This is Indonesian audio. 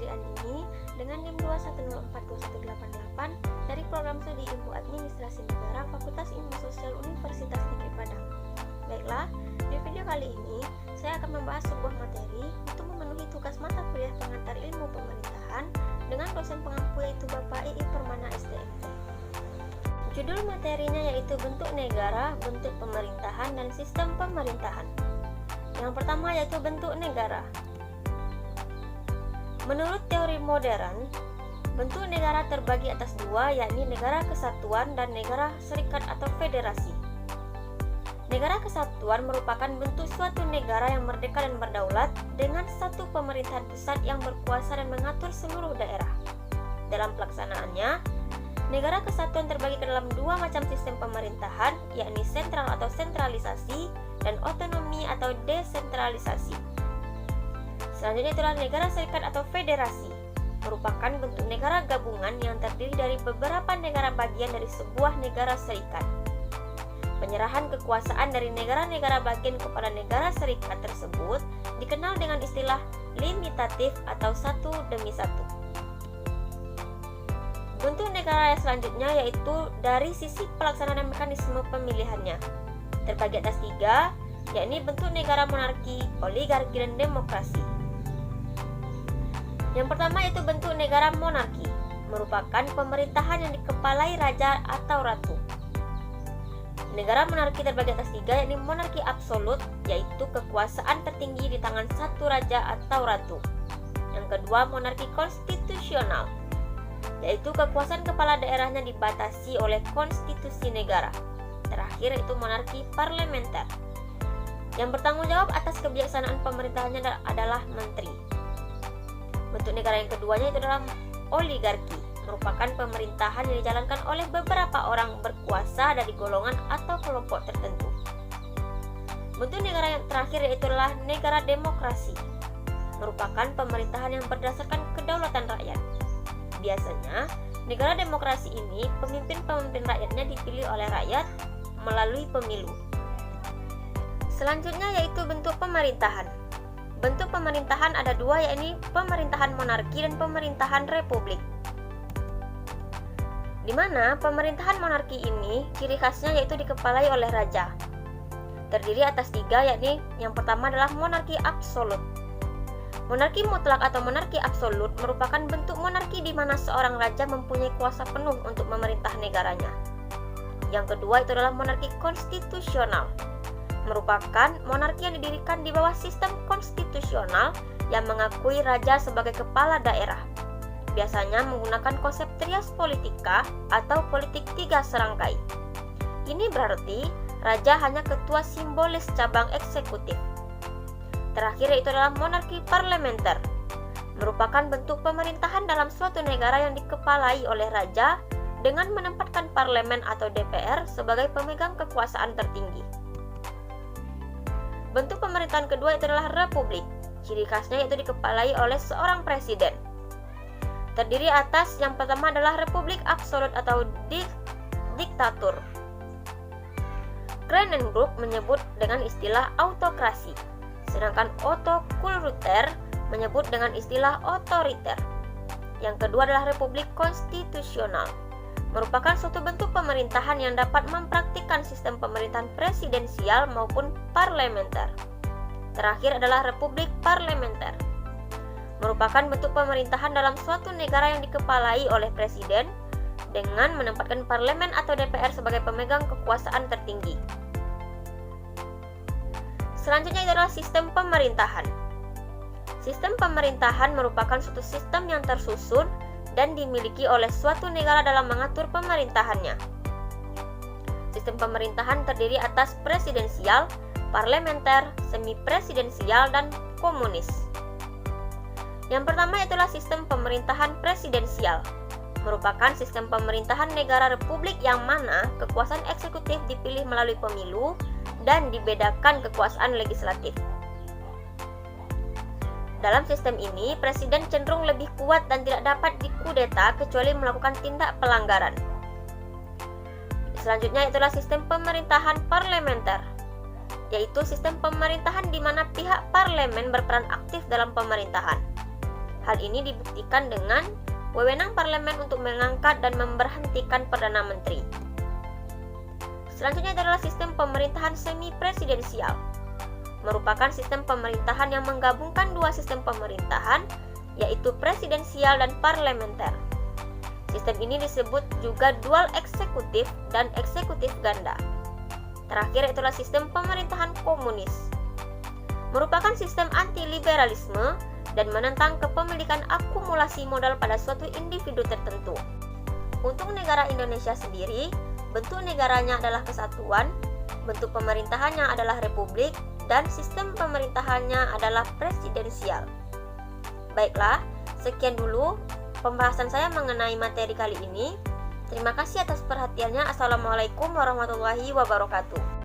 Andini dengan NIM 2104218 dari Program Studi Ilmu Administrasi Negara Fakultas Ilmu Sosial Universitas Negeri Padang. Baiklah, di video kali ini saya akan membahas sebuah materi untuk memenuhi tugas mata kuliah pengantar ilmu pemerintahan dengan dosen pengampu yaitu Bapak II Permana STMT. Judul materinya yaitu bentuk negara, bentuk pemerintahan, dan sistem pemerintahan. Yang pertama yaitu bentuk negara. Menurut teori modern, bentuk negara terbagi atas dua, yakni negara kesatuan dan negara serikat atau federasi. Negara kesatuan merupakan bentuk suatu negara yang merdeka dan berdaulat dengan satu pemerintahan pusat yang berkuasa dan mengatur seluruh daerah. Dalam pelaksanaannya, negara kesatuan terbagi ke dalam dua macam sistem pemerintahan, yakni sentral atau sentralisasi dan otonomi atau desentralisasi. Selanjutnya itulah negara serikat atau federasi, merupakan bentuk negara gabungan yang terdiri dari beberapa negara bagian dari sebuah negara serikat. Penyerahan kekuasaan dari negara-negara bagian kepada negara serikat tersebut dikenal dengan istilah limitatif atau satu demi satu. Bentuk negara yang selanjutnya yaitu dari sisi pelaksanaan dan mekanisme pemilihannya. Terbagi atas tiga, yakni bentuk negara monarki, oligarki, dan demokrasi. Yang pertama yaitu bentuk negara monarki, merupakan pemerintahan yang dikepalai raja atau ratu. Negara monarki terbagi atas tiga, yakni monarki absolut, yaitu kekuasaan tertinggi di tangan satu raja atau ratu. Yang kedua, monarki konstitusional, yaitu kekuasaan kepala daerahnya dibatasi oleh konstitusi negara. Terakhir yaitu monarki parlementer, yang bertanggung jawab atas kebijaksanaan pemerintahannya adalah menteri. Bentuk negara yang keduanya itu adalah oligarki, merupakan pemerintahan yang dijalankan oleh beberapa orang berkuasa dari golongan atau kelompok tertentu. Bentuk negara yang terakhir yaitu adalah negara demokrasi, merupakan pemerintahan yang berdasarkan kedaulatan rakyat. Biasanya, negara demokrasi ini pemimpin-pemimpin rakyatnya dipilih oleh rakyat melalui pemilu. Selanjutnya yaitu bentuk pemerintahan. Bentuk pemerintahan ada dua, yakni pemerintahan monarki dan pemerintahan republik. Di mana pemerintahan monarki ini ciri khasnya yaitu dikepalai oleh raja. Terdiri atas tiga, yakni yang pertama adalah monarki absolut. Monarki mutlak atau monarki absolut merupakan bentuk monarki di mana seorang raja mempunyai kuasa penuh untuk memerintah negaranya. Yang kedua itu adalah monarki konstitusional, merupakan monarki yang didirikan di bawah sistem konstitusional yang mengakui raja sebagai kepala daerah. Biasanya menggunakan konsep trias politika atau politik tiga serangkai. Ini berarti raja hanya ketua simbolis cabang eksekutif. Terakhir yaitu adalah monarki parlementer, merupakan bentuk pemerintahan dalam suatu negara yang dikepalai oleh raja dengan menempatkan parlemen atau DPR sebagai pemegang kekuasaan tertinggi. Bentuk pemerintahan kedua itu adalah republik, ciri khasnya yaitu dikepalai oleh seorang presiden. Terdiri atas yang pertama adalah republik absolut atau diktatur. Krenenbruck menyebut dengan istilah autokrasi, sedangkan Otto Kulruter menyebut dengan istilah otoriter. Yang kedua adalah republik konstitusional, merupakan suatu bentuk pemerintahan yang dapat mempraktikkan sistem pemerintahan presidensial maupun parlementer. Terakhir adalah republik parlementer, merupakan bentuk pemerintahan dalam suatu negara yang dikepalai oleh presiden dengan menempatkan parlemen atau DPR sebagai pemegang kekuasaan tertinggi. Selanjutnya adalah sistem pemerintahan. Sistem pemerintahan merupakan suatu sistem yang tersusun dan dimiliki oleh suatu negara dalam mengatur pemerintahannya. Sistem pemerintahan terdiri atas presidensial, parlementer, semi-presidensial, dan komunis. Yang pertama itulah sistem pemerintahan presidensial, merupakan sistem pemerintahan negara republik yang mana kekuasaan eksekutif dipilih melalui pemilu dan dibedakan kekuasaan legislatif. Dalam sistem ini, presiden cenderung lebih kuat dan tidak dapat dikudeta kecuali melakukan tindak pelanggaran. Selanjutnya itulah sistem pemerintahan parlementer, yaitu sistem pemerintahan di mana pihak parlemen berperan aktif dalam pemerintahan. Hal ini dibuktikan dengan wewenang parlemen untuk mengangkat dan memberhentikan Perdana Menteri. Selanjutnya adalah sistem pemerintahan semi-presidensial. Merupakan sistem pemerintahan yang menggabungkan dua sistem pemerintahan, yaitu presidensial dan parlementer. Sistem ini disebut juga dual eksekutif dan eksekutif ganda. Terakhir itulah sistem pemerintahan komunis. Merupakan sistem anti-liberalisme dan menentang kepemilikan akumulasi modal pada suatu individu tertentu. Untuk negara Indonesia sendiri, bentuk negaranya adalah kesatuan, bentuk pemerintahannya adalah republik, dan sistem pemerintahannya adalah presidensial. Baiklah, sekian dulu pembahasan saya mengenai materi kali ini. Terima kasih atas perhatiannya. Assalamualaikum warahmatullahi wabarakatuh.